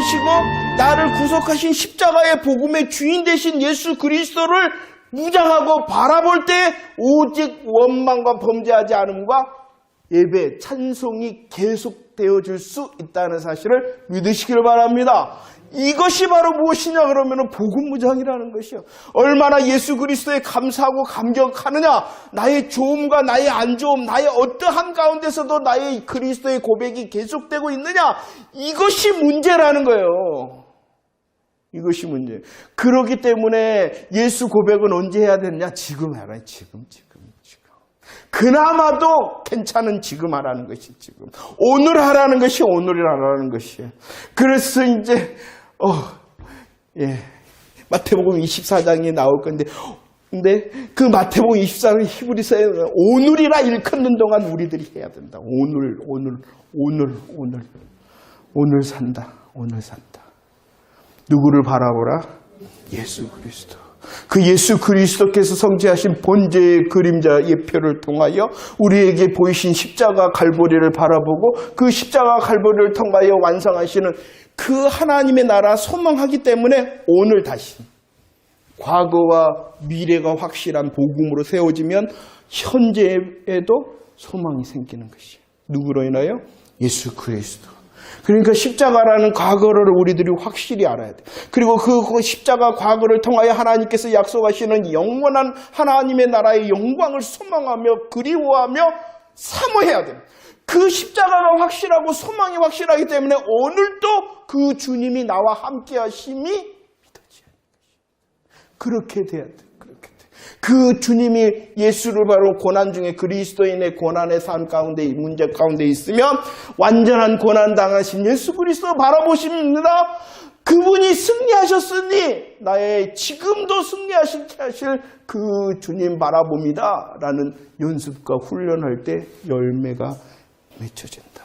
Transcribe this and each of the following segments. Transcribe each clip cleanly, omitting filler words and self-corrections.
되시고 나를 구속하신 십자가의 복음의 주인 되신 예수 그리스도를 무장하고 바라볼 때 오직 원망과 범죄하지 않음과 예배, 찬송이 계속되어질 수 있다는 사실을 믿으시길 바랍니다. 이것이 바로 무엇이냐 그러면 복음 무장이라는 것이요. 얼마나 예수 그리스도에 감사하고 감격하느냐. 나의 좋음과 나의 안 좋음, 나의 어떠한 가운데서도 나의 그리스도의 고백이 계속되고 있느냐. 이것이 문제라는 거예요. 이것이 문제. 그렇기 때문에 예수 고백은 언제 해야 되느냐? 지금 해라. 지금. 그나마도 괜찮은 지금 하라는 것이 지금. 오늘 하라는 것이 오늘 하라는 것이에요. 그래서 이제 마태복음 24장이 나올 건데, 근데 그 마태복음 24장 히브리서에 오늘이라 일컫는 동안 우리들이 해야 된다. 오늘 산다. 누구를 바라보라? 예수 그리스도. 그 예수 그리스도께서 성취하신 번제의 그림자 예표를 통하여 우리에게 보이신 십자가 갈보리를 바라보고 그 십자가 갈보리를 통하여 완성하시는 그 하나님의 나라 소망하기 때문에 오늘 다시 과거와 미래가 확실한 복음으로 세워지면 현재에도 소망이 생기는 것이에요. 누구로 인하여? 예수 그리스도. 그러니까 십자가라는 과거를 우리들이 확실히 알아야 돼. 그리고 그 십자가 과거를 통하여 하나님께서 약속하시는 영원한 하나님의 나라의 영광을 소망하며 그리워하며 사모해야 돼. 그 십자가가 확실하고 소망이 확실하기 때문에 오늘도 그 주님이 나와 함께 하심이 믿어져야 돼. 그렇게 돼야 돼. 그 주님이 예수를 바로 고난 중에 그리스도인의 고난의 삶 가운데 문제 가운데 있으면 완전한 고난 당하신 예수 그리스도 바라보십니다. 그분이 승리하셨으니 나의 지금도 승리하실 그 주님 바라봅니다. 라는 연습과 훈련할 때 열매가 맺혀진다.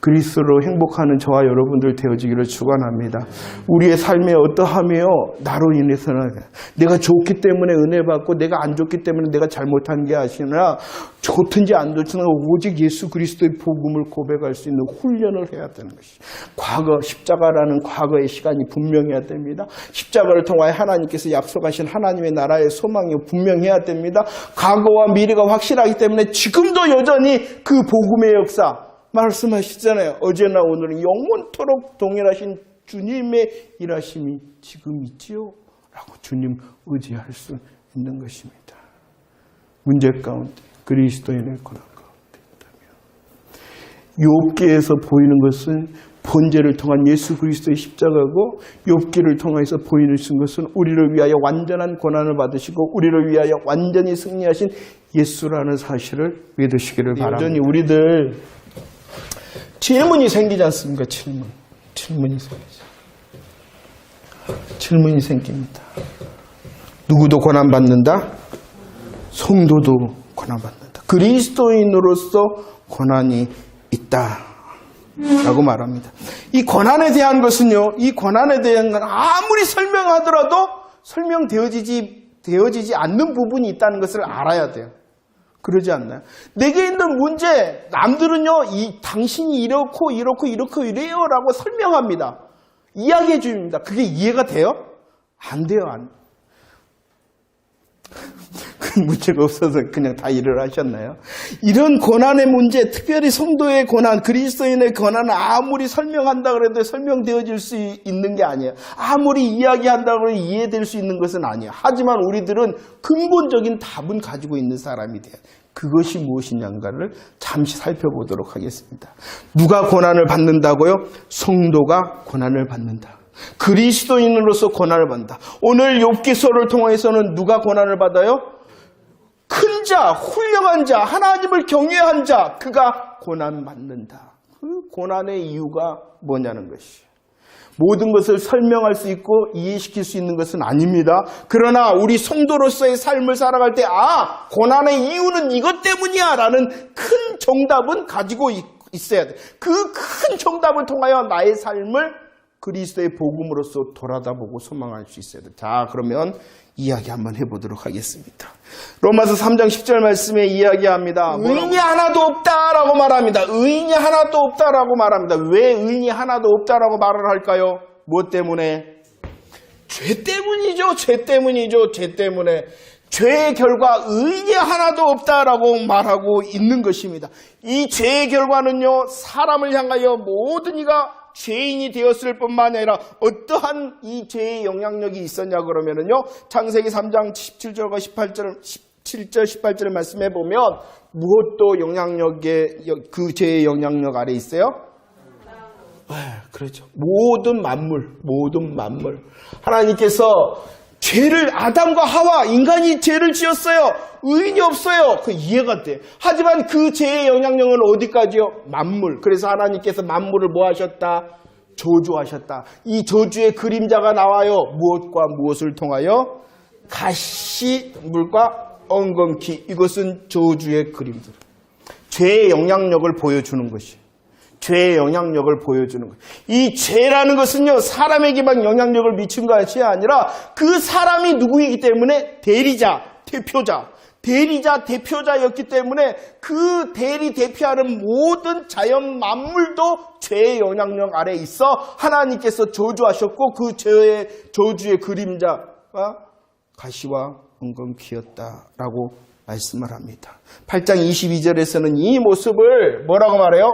그리스도로 행복하는 저와 여러분들 되어지기를 축원합니다. 우리의 삶에 어떠하며 나로 인해서는 내가 좋기 때문에 은혜 받고 내가 안 좋기 때문에 내가 잘못한 게 아니라 좋든지 안 좋든지 오직 예수 그리스도의 복음을 고백할 수 있는 훈련을 해야 되는 것이죠. 과거 십자가라는 과거의 시간이 분명해야 됩니다. 십자가를 통하여 하나님께서 약속하신 하나님의 나라의 소망이 분명해야 됩니다. 과거와 미래가 확실하기 때문에 지금도 여전히 그 복음의 역사 말씀하시잖아요. 어제나 오늘은 영원토록 동일하신 주님의 일하심이 지금 있지요? 라고 주님 의지할 수 있는 것입니다. 문제 가운데 그리스도인의 고난 가운데 있다면 욥기에서 보이는 것은 번제를 통한 예수 그리스도의 십자가고 욥기를 통해서 보이는 것은 우리를 위하여 완전한 고난을 받으시고 우리를 위하여 완전히 승리하신 예수라는 사실을 믿으시기를 바랍니다. 여전히 우리들 질문이 생기지 않습니까? 질문이 생깁니다. 누구도 고난받는다? 성도도 고난받는다. 그리스도인으로서 고난이 있다 라고 말합니다. 이 고난에 대한 것은요, 이 고난에 대한 건 아무리 설명하더라도 설명되어지지 않는 부분이 있다는 것을 알아야 돼요. 그러지 않나요? 내게 있는 문제, 남들은요, 당신이 이렇고 이래요 라고 설명합니다. 이야기해 줍니다. 그게 이해가 돼요? 안 돼요, 그 문제가 없어서 그냥 다 일을 하셨나요? 이런 고난의 문제, 특별히 성도의 고난, 그리스도인의 고난은 아무리 설명한다 그래도 설명되어질 수 있는 게 아니에요. 아무리 이야기한다 그래도 이해될 수 있는 것은 아니에요. 하지만 우리들은 근본적인 답은 가지고 있는 사람이 돼요. 그것이 무엇이냐를 잠시 살펴보도록 하겠습니다. 누가 고난을 받는다고요? 성도가 고난을 받는다. 그리스도인으로서 고난을 받는다. 오늘 욥기서를 통해서는 누가 고난을 받아요? 큰 자, 훌륭한 자, 하나님을 경외한 자, 그가 고난받는다. 그 고난의 이유가 뭐냐는 것이에요. 모든 것을 설명할 수 있고 이해시킬 수 있는 것은 아닙니다. 그러나 우리 성도로서의 삶을 살아갈 때 고난의 이유는 이것 때문이야 라는 큰 정답은 가지고 있어야 돼. 그 큰 정답을 통하여 나의 삶을 그리스도의 복음으로서 돌아다보고 소망할 수 있어야 돼. 자, 그러면 이야기 한번 해보도록 하겠습니다. 로마서 3장 10절 말씀에 이야기합니다. 의인이 하나도 없다라고 말합니다. 의인이 하나도 없다라고 말합니다. 왜 의인이 하나도 없다라고 말을 할까요? 무엇 때문에? 죄 때문이죠. 죄 때문이죠. 죄 때문에. 죄의 결과 의인이 하나도 없다라고 말하고 있는 것입니다. 이 죄의 결과는요, 사람을 향하여 모든 이가 죄인이 되었을 뿐만 아니라 어떠한 이 죄의 영향력이 있었냐 그러면은요, 창세기 3장 17절과 17절 18절 말씀해 보면 무엇도 그 죄의 영향력 아래 있어요? 그렇죠. 모든 만물. 하나님께서 죄를, 아담과 하와, 인간이 죄를 지었어요. 의인이 없어요. 그 이해가 돼. 하지만 그 죄의 영향력은 어디까지요? 만물. 그래서 하나님께서 만물을 뭐 하셨다? 저주하셨다. 이 저주의 그림자가 나와요. 무엇과 무엇을 통하여? 가시, 물과 엉겅퀴. 이것은 저주의 그림자. 죄의 영향력을 보여주는 것이. 죄의 영향력을 보여주는 거예요. 이 죄라는 것은요, 사람에게만 영향력을 미친 것이 아니라 그 사람이 누구이기 때문에 대표자였기 때문에 그 대표하는 모든 자연 만물도 죄의 영향력 아래 있어 하나님께서 저주하셨고 그 저주의 그림자가 가시와 엉겅퀴였다라고 말씀을 합니다. 8장 22절에서는 이 모습을 뭐라고 말해요?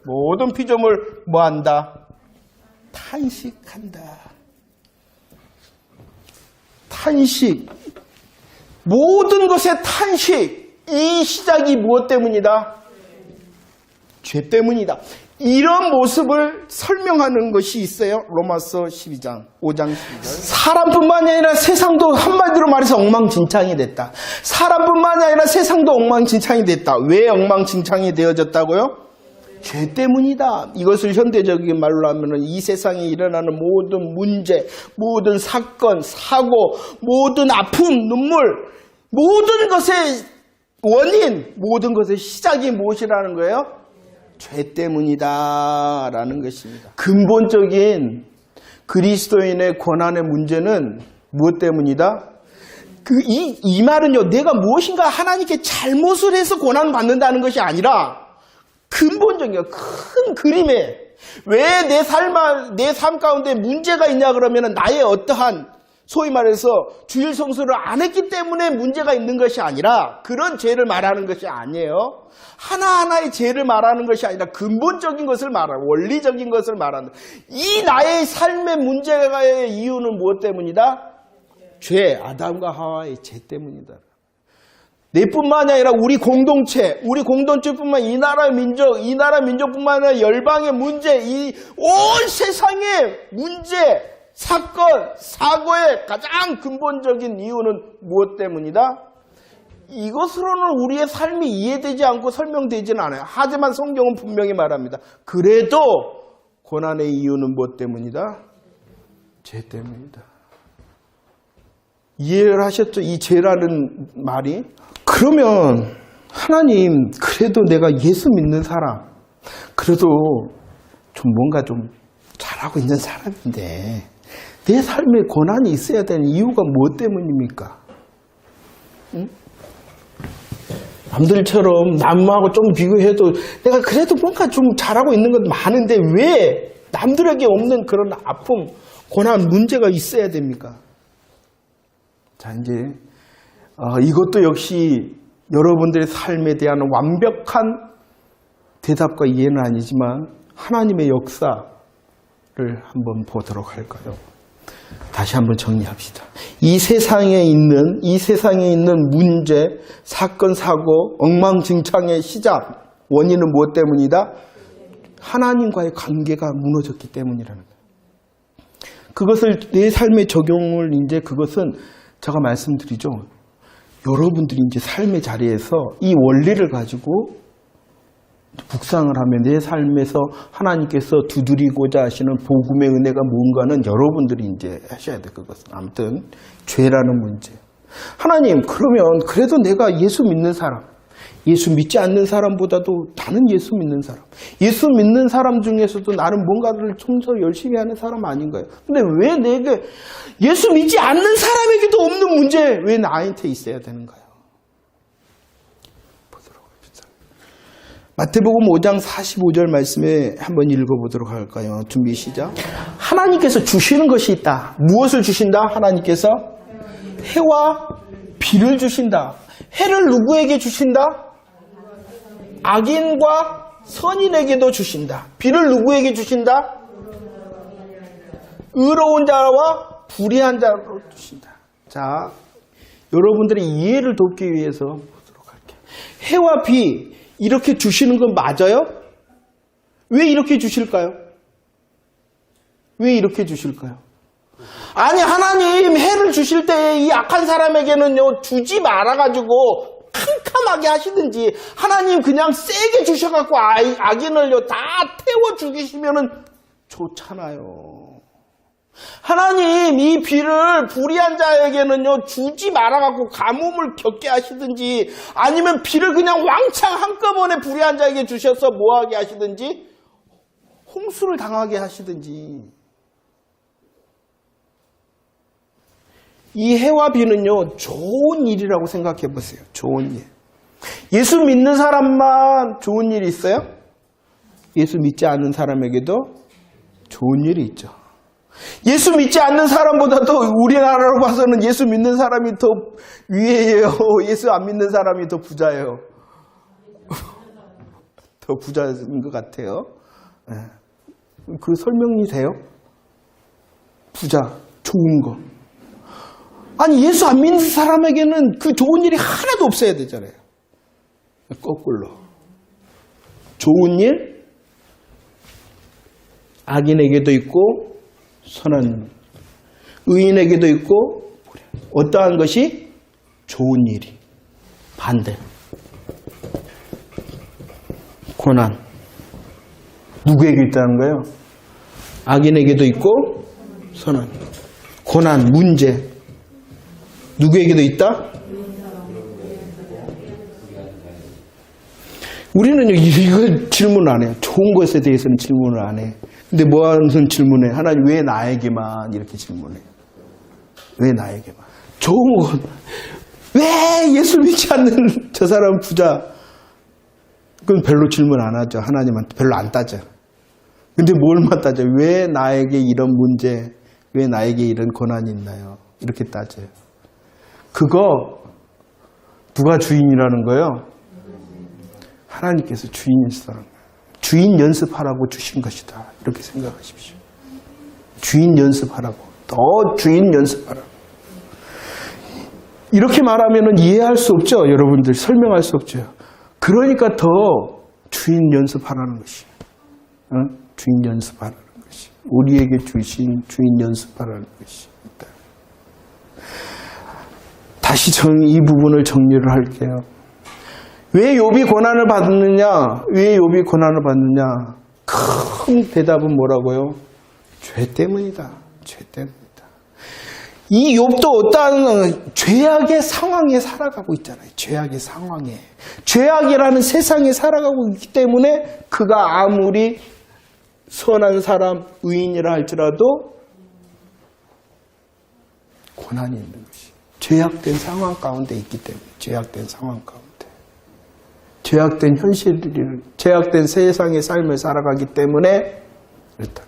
모든 피조물 뭐한다? 탄식한다. 탄식. 모든 것의 탄식. 이 시작이 무엇 때문이다? 죄 때문이다. 이런 모습을 설명하는 것이 있어요. 로마서 5장 12절. 사람뿐만이 아니라 세상도 한마디로 말해서 엉망진창이 됐다. 사람뿐만이 아니라 세상도 엉망진창이 됐다. 왜 엉망진창이 되어졌다고요? 죄 때문이다. 이것을 현대적인 말로 하면 이 세상에 일어나는 모든 문제, 모든 사건, 사고, 모든 아픔, 눈물, 모든 것의 원인, 모든 것의 시작이 무엇이라는 거예요? 죄 때문이다라는 것입니다. 근본적인 그리스도인의 고난의 문제는 무엇 때문이다? 이 말은요, 내가 무엇인가 하나님께 잘못을 해서 고난받는다는 것이 아니라 근본적인 큰 그림에 왜 내 삶 가운데 문제가 있냐 그러면 나의 어떠한 소위 말해서 주일 성수를 안 했기 때문에 문제가 있는 것이 아니라 그런 죄를 말하는 것이 아니에요. 하나하나의 죄를 말하는 것이 아니라 근본적인 것을 말하는, 원리적인 것을 말하는. 이 나의 삶의 문제의 이유는 무엇 때문이다? 죄, 아담과 하와의 죄 때문이다. 내뿐만이 아니라 우리 공동체뿐만 이 나라 민족뿐만 아니라 열방의 문제, 이 온 세상의 문제, 사건, 사고의 가장 근본적인 이유는 무엇 때문이다? 이것으로는 우리의 삶이 이해되지 않고 설명되지는 않아요. 하지만 성경은 분명히 말합니다. 그래도 고난의 이유는 무엇 때문이다? 죄 때문이다. 이해를 하셨죠? 이 죄라는 말이? 그러면 하나님, 그래도 내가 예수 믿는 사람, 그래도 좀 뭔가 좀 잘하고 있는 사람인데 내 삶에 고난이 있어야 되는 이유가 무엇 때문입니까? 응? 남들처럼 남하고 좀 비교해도 내가 그래도 뭔가 좀 잘하고 있는 건 많은데 왜 남들에게 없는 그런 아픔, 고난, 문제가 있어야 됩니까? 자, 이제 이것도 역시 여러분들의 삶에 대한 완벽한 대답과 이해는 아니지만 하나님의 역사를 한번 보도록 할까요? 다시 한번 정리합시다. 이 세상에 있는 문제, 사건, 사고, 엉망진창의 시작, 원인은 무엇 때문이다? 하나님과의 관계가 무너졌기 때문이라는 거예요. 그것을 내 삶에 적용을 그것은 제가 말씀드리죠. 여러분들이 이제 삶의 자리에서 이 원리를 가지고 묵상을 하면 내 삶에서 하나님께서 두드리고자 하시는 복음의 은혜가 뭔가는 여러분들이 이제 하셔야 돼, 그것은. 아무튼, 죄라는 문제. 하나님, 그러면 그래도 내가 예수 믿는 사람, 예수 믿지 않는 사람보다도 나는 예수 믿는 사람, 예수 믿는 사람 중에서도 나는 뭔가를 좀 더 열심히 하는 사람 아닌가요? 근데 왜 내게 예수 믿지 않는 사람에게도 없는 문제 왜 나한테 있어야 되는가요? 보도록 합시다. 마태복음 5장 45절 말씀에 한번 읽어보도록 할까요? 준비 시작. 하나님께서 주시는 것이 있다. 무엇을 주신다? 하나님께서 해와 비를 주신다. 해를 누구에게 주신다? 악인과 선인에게도 주신다. 비를 누구에게 주신다? 의로운 자와 불의한 자로 주신다. 자, 여러분들의 이해를 돕기 위해서 보도록 할게요. 해와 비 이렇게 주시는 건 맞아요? 왜 이렇게 주실까요? 왜 이렇게 주실까요? 아니, 하나님 해를 주실 때 이 악한 사람에게는요 주지 말아가지고 캄캄하게 하시든지, 하나님 그냥 세게 주셔갖고 악인을요 다 태워 죽이시면은 좋잖아요. 하나님 이 비를 불의한 자에게는요 주지 말아갖고 가뭄을 겪게 하시든지, 아니면 비를 그냥 왕창 한꺼번에 불의한 자에게 주셔서 뭐하게 하시든지, 홍수를 당하게 하시든지. 이 해와 비는요 좋은 일이라고 생각해 보세요. 좋은 일. 예수 믿는 사람만 좋은 일이 있어요? 예수 믿지 않는 사람에게도 좋은 일이 있죠. 예수 믿지 않는 사람보다도 우리나라로 봐서는 예수 믿는 사람이 더 위에요. 예수 안 믿는 사람이 더 부자예요. 더 부자인 것 같아요. 그 설명이 돼요? 부자, 좋은 거. 아니, 예수 안 믿는 사람에게는 그 좋은 일이 하나도 없어야 되잖아요. 거꾸로. 좋은 일, 악인에게도 있고 선한, 의인에게도 있고, 어떠한 것이 좋은 일이 반대. 고난. 누구에게 있다는 거예요? 악인에게도 있고 선한. 고난, 문제. 누구에게도 있다? 우리는요, 이거 질문 안 해요. 좋은 것에 대해서는 질문을 안 해. 근데 뭐 하는 질문해? 하나님 왜 나에게만 이렇게 질문해? 왜 나에게만? 좋은 것. 왜 예수 믿지 않는 저 사람 부자? 그건 별로 질문 안 하죠. 하나님한테 별로 안 따져. 근데 뭘만 따져? 왜 나에게 이런 문제, 왜 나에게 이런 고난이 있나요? 이렇게 따져요. 그거 누가 주인이라는 거예요? 하나님께서 주인이시라는 거예요. 주인 연습하라고 주신 것이다. 이렇게 생각하십시오. 주인 연습하라고. 더 주인 연습하라고. 이렇게 말하면 이해할 수 없죠. 여러분들 설명할 수 없죠. 그러니까 더 주인 연습하라는 것이. 주인 연습하라는 것이. 우리에게 주신 주인 연습하라는 것이. 다시 이 부분을 정리를 할게요. 왜 욥이 고난을 받느냐? 왜 욥이 고난을 받느냐? 큰 대답은 뭐라고요? 죄 때문이다. 죄 때문이다. 이 욥도 어떠한 죄악의 상황에 살아가고 있잖아요. 죄악의 상황에. 죄악이라는 세상에 살아가고 있기 때문에 그가 아무리 선한 사람, 의인이라 할지라도 고난이 있는 것이. 죄악된 상황 가운데 있기 때문에. 죄악된 상황 가운데. 죄악된 현실을, 죄악된 세상의 삶을 살아가기 때문에 그렇다.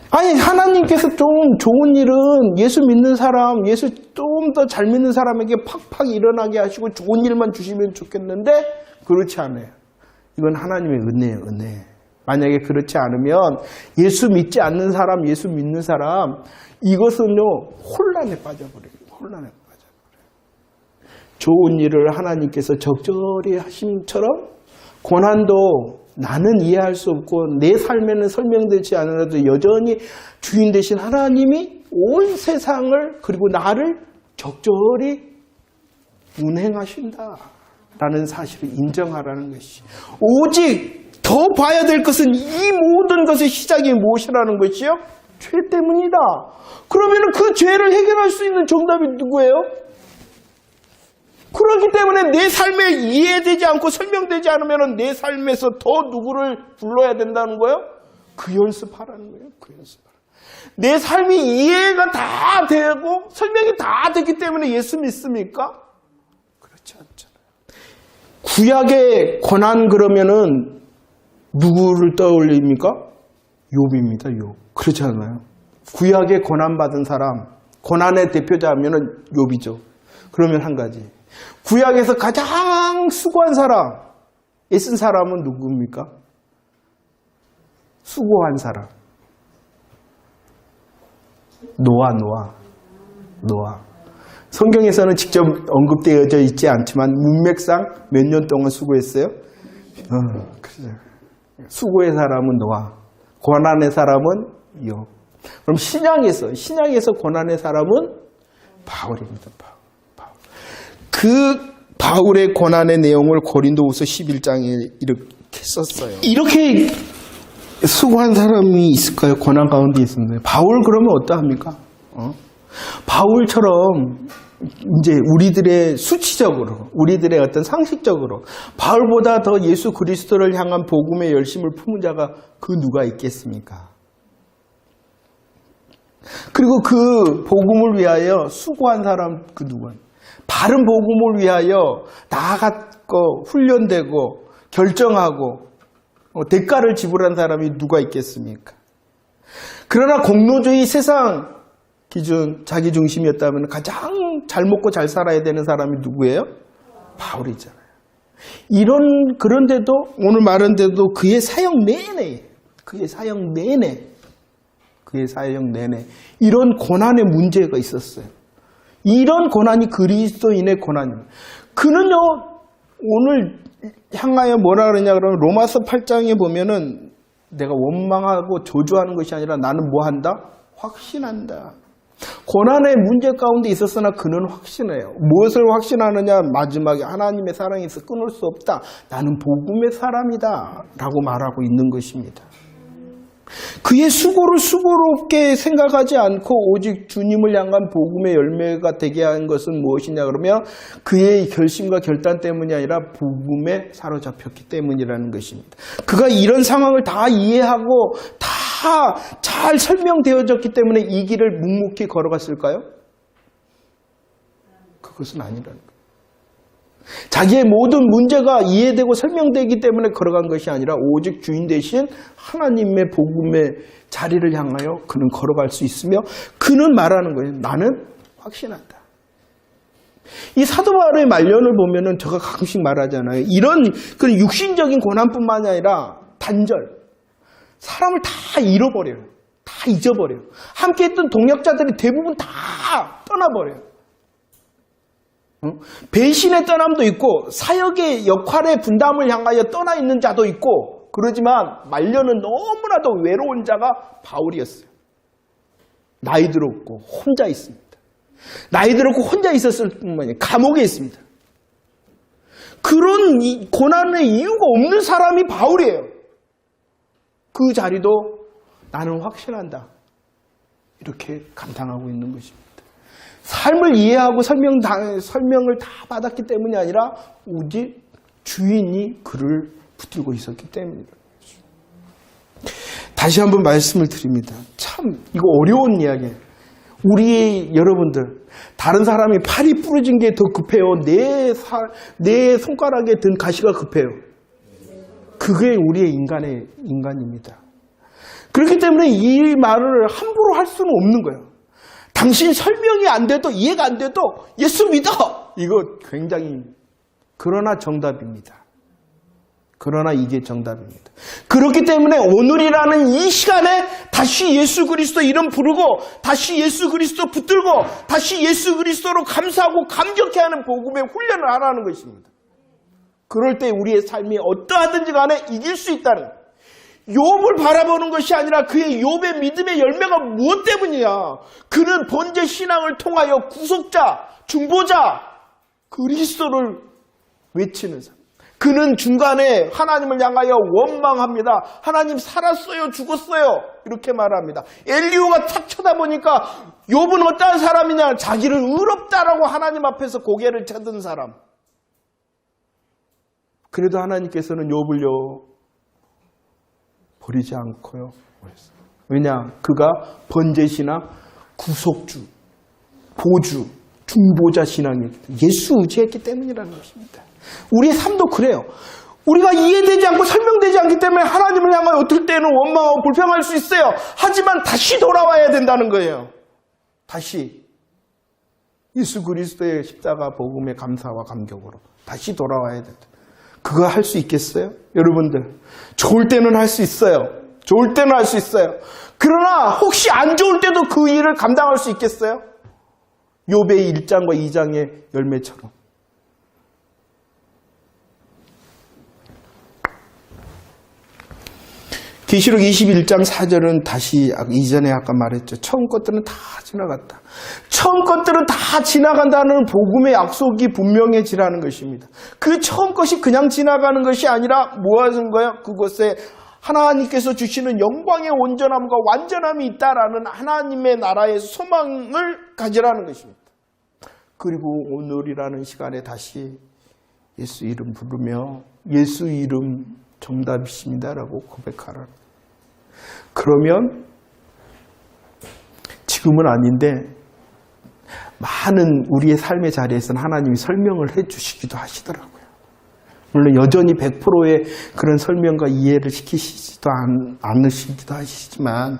아니, 하나님께서 좀 좋은 일은 예수 믿는 사람, 예수 좀 더 잘 믿는 사람에게 팍팍 일어나게 하시고 좋은 일만 주시면 좋겠는데 그렇지 않아요. 이건 하나님의 은혜예요, 은혜. 만약에 그렇지 않으면 예수 믿지 않는 사람, 예수 믿는 사람, 이것은요, 혼란에 빠져버려요. 혼란에 빠져버려요. 좋은 일을 하나님께서 적절히 하심처럼 고난도 나는 이해할 수 없고 내 삶에는 설명되지 않아도 여전히 주인 되신 하나님이 온 세상을 그리고 나를 적절히 운행하신다라는 사실을 인정하라는 것이. 오직 더 봐야 될 것은 이 모든 것의 시작이 무엇이라는 것이요? 죄 때문이다. 그러면 그 죄를 해결할 수 있는 정답이 누구예요? 그렇기 때문에 내 삶에 이해되지 않고 설명되지 않으면 내 삶에서 더 누구를 불러야 된다는 거예요? 그 연습하라는 거예요. 그 연습하라. 내 삶이 이해가 다 되고 설명이 다 됐기 때문에 예수 믿습니까? 그렇지 않잖아요. 구약의 고난 그러면은 누구를 떠올립니까? 욥입니다. 욥. 그렇지 않나요? 구약의 고난받은 사람, 고난의 대표자 하면은 욥이죠. 그러면 한 가지. 구약에서 가장 수고한 사람, 애쓴 사람은 누구입니까? 수고한 사람. 노아. 성경에서는 직접 언급되어져 있지 않지만 문맥상 몇 년 동안 수고했어요? 그렇죠. 수고의 사람은 노아, 고난의 사람은 욥. 그럼 신약에서 고난의 사람은 바울입니다. 바울. 그 바울의 고난의 내용을 고린도후서 11장에 이렇게 썼어요. 이렇게 수고한 사람이 있을까요? 고난 가운데 있었는데. 바울 그러면 어떠합니까? 바울처럼 이제 우리들의 수치적으로, 우리들의 어떤 상식적으로 바울보다 더 예수 그리스도를 향한 복음의 열심을 품은 자가 그 누가 있겠습니까? 그리고 그 복음을 위하여 수고한 사람 그 누가? 바른 복음을 위하여 나아갔고 훈련되고 결정하고 대가를 지불한 사람이 누가 있겠습니까? 그러나 공로주의 세상 기준 자기 중심이었다면 가장 잘 먹고 잘 살아야 되는 사람이 누구예요? 바울이잖아요. 그런데도 오늘 말한데도 그의 사역 내내 이런 고난의 문제가 있었어요. 이런 고난이 그리스도인의 고난입니다. 그는요 오늘 향하여 뭐라 그러냐 그러면 로마서 8장에 보면은 내가 원망하고 저주하는 것이 아니라 나는 뭐 한다? 확신한다. 고난의 문제 가운데 있었으나 그는 확신해요. 무엇을 확신하느냐? 마지막에 하나님의 사랑에서 끊을 수 없다. 나는 복음의 사람이다 라고 말하고 있는 것입니다. 그의 수고를 수고롭게 생각하지 않고 오직 주님을 향한 복음의 열매가 되게 한 것은 무엇이냐 그러면 그의 결심과 결단 때문이 아니라 복음에 사로잡혔기 때문이라는 것입니다. 그가 이런 상황을 다 이해하고 다 잘 설명되어졌기 때문에 이 길을 묵묵히 걸어갔을까요? 그것은 아니라는 거예요. 자기의 모든 문제가 이해되고 설명되기 때문에 걸어간 것이 아니라 오직 주인 대신 하나님의 복음의 자리를 향하여 그는 걸어갈 수 있으며 그는 말하는 거예요. 나는 확신한다. 이 사도 바울의 말년을 보면은 제가 가끔씩 말하잖아요. 이런 그 육신적인 고난뿐만 아니라 단절. 사람을 다 잃어버려요. 다 잊어버려요. 함께했던 동역자들이 대부분 다 떠나버려요. 배신의 떠남도 있고 사역의 역할의 분담을 향하여 떠나 있는 자도 있고 그러지만 말년은 너무나도 외로운 자가 바울이었어요. 나이 들었고 혼자 있습니다. 나이 들었고 혼자 있었을 뿐만 아니라 감옥에 있습니다. 그런 고난의 이유가 없는 사람이 바울이에요. 그 자리도 나는 확신한다. 이렇게 감당하고 있는 것입니다. 삶을 이해하고 설명을 다 받았기 때문이 아니라 오직 주인이 그를 붙들고 있었기 때문이다. 다시 한번 말씀을 드립니다. 참 이거 어려운 이야기예요. 우리 여러분들 다른 사람이 팔이 부러진 게 더 급해요. 내 손가락에 든 가시가 급해요. 그게 우리의 인간입니다. 그렇기 때문에 이 말을 함부로 할 수는 없는 거예요. 당신 설명이 안 돼도 이해가 안 돼도 예수 믿어. 이거 굉장히 그러나 정답입니다. 그러나 이게 정답입니다. 그렇기 때문에 오늘이라는 이 시간에 다시 예수 그리스도 이름 부르고 다시 예수 그리스도 붙들고 다시 예수 그리스도로 감사하고 감격해하는 복음의 훈련을 하라는 것입니다. 그럴 때 우리의 삶이 어떠하든지 간에 이길 수 있다는 거예요. 욥을 바라보는 것이 아니라 그의 욥의 믿음의 열매가 무엇 때문이냐. 그는 번제 신앙을 통하여 구속자, 중보자, 그리스도를 외치는 사람. 그는 중간에 하나님을 향하여 원망합니다. 하나님 살았어요? 죽었어요? 이렇게 말합니다. 엘리후가 탁 쳐다보니까 욥은 어떠한 사람이냐. 자기를 의롭다라고 하나님 앞에서 고개를 쳐든 사람. 그래도 하나님께서는 욥을요 버리지 않고요. 왜냐? 그가 번제시나 구속주, 보주, 중보자 신앙이었기 때문에 예수 의지했기 때문이라는 것입니다. 우리의 삶도 그래요. 우리가 이해되지 않고 설명되지 않기 때문에 하나님을 향하여 어떨 때는 원망하고 불평할 수 있어요. 하지만 다시 돌아와야 된다는 거예요. 다시 예수 그리스도의 십자가 복음의 감사와 감격으로 다시 돌아와야 된다. 그거 할 수 있겠어요? 여러분들 좋을 때는 할 수 있어요. 좋을 때는 할 수 있어요. 그러나 혹시 안 좋을 때도 그 일을 감당할 수 있겠어요? 욥의 1장과 2장의 열매처럼. 계시록 21장 4절은 다시 이전에 아까 말했죠. 처음 것들은 다 지나갔다. 처음 것들은 다 지나간다는 복음의 약속이 분명해지라는 것입니다. 그 처음 것이 그냥 지나가는 것이 아니라 뭐 하는 거야? 그것에 하나님께서 주시는 영광의 온전함과 완전함이 있다라는 하나님의 나라의 소망을 가지라는 것입니다. 그리고 오늘이라는 시간에 다시 예수 이름 부르며 예수 이름 정답이십니다라고 고백하라. 그러면 지금은 아닌데 많은 우리의 삶의 자리에서는 하나님이 설명을 해주시기도 하시더라고요. 물론 여전히 100%의 그런 설명과 이해를 시키시지도 않으시기도 하시지만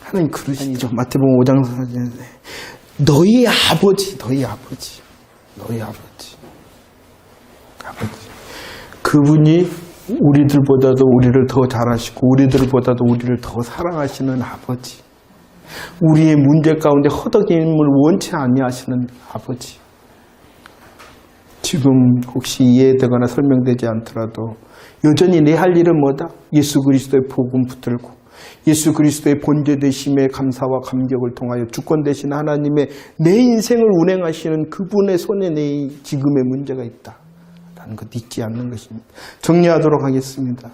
하나님 그러시죠. 마태복음 5장 4절에 너희 아버지 그분이 우리들보다도 우리를 더 잘하시고 우리들보다도 우리를 더 사랑하시는 아버지, 우리의 문제 가운데 허덕임을 원치 아니하시는 아버지. 지금 혹시 이해되거나 설명되지 않더라도 여전히 내 할 일은 뭐다? 예수 그리스도의 복음 붙들고 예수 그리스도의 본제 되심의 감사와 감격을 통하여 주권 되신 하나님의 내 인생을 운행하시는 그분의 손에 내 지금의 문제가 있다 라는 것 잊지 않는 것입니다. 정리하도록 하겠습니다.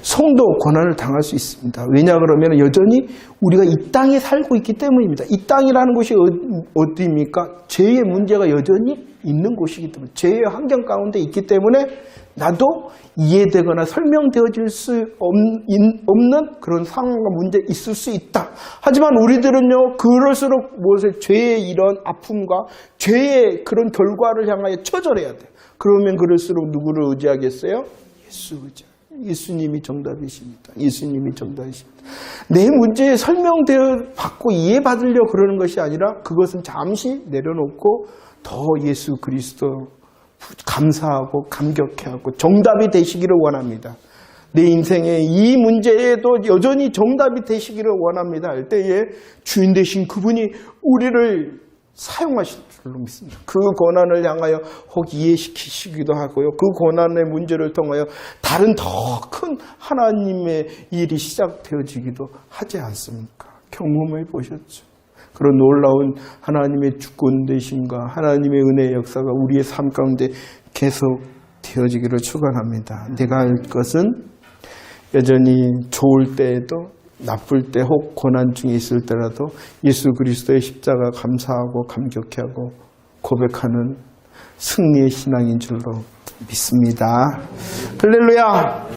성도 고난을 당할 수 있습니다. 왜냐 그러면 여전히 우리가 이 땅에 살고 있기 때문입니다. 이 땅이라는 곳이 어디입니까? 죄의 문제가 여전히 있는 곳이기 때문에 죄의 환경 가운데 있기 때문에 나도 이해되거나 설명되어질 수 없는 그런 상황과 문제 있을 수 있다. 하지만 우리들은요, 그럴수록 무엇을 죄의 이런 아픔과 죄의 그런 결과를 향하여 처절해야 돼요. 그러면 그럴수록 누구를 의지하겠어요? 예수 의지. 예수님이 정답이십니다. 예수님이 정답이십니다. 내 문제에 설명되어 받고 이해받으려고 그러는 것이 아니라 그것은 잠시 내려놓고 더 예수 그리스도 감사하고 감격해하고 정답이 되시기를 원합니다. 내 인생의 이 문제에도 여전히 정답이 되시기를 원합니다. 할 때에 주인 되신 그분이 우리를 사용하실 줄로 믿습니다. 그 고난을 향하여 혹 이해시키시기도 하고요. 그 고난의 문제를 통하여 다른 더 큰 하나님의 일이 시작되어지기도 하지 않습니까? 경험해 보셨죠? 그런 놀라운 하나님의 주권 되심과 하나님의 은혜의 역사가 우리의 삶 가운데 계속 되어지기를 축원합니다. 내가 할 것은 여전히 좋을 때에도 나쁠 때 혹 고난 중에 있을 때라도 예수 그리스도의 십자가 감사하고 감격해하고 고백하는 승리의 신앙인 줄로 믿습니다. 할렐루야!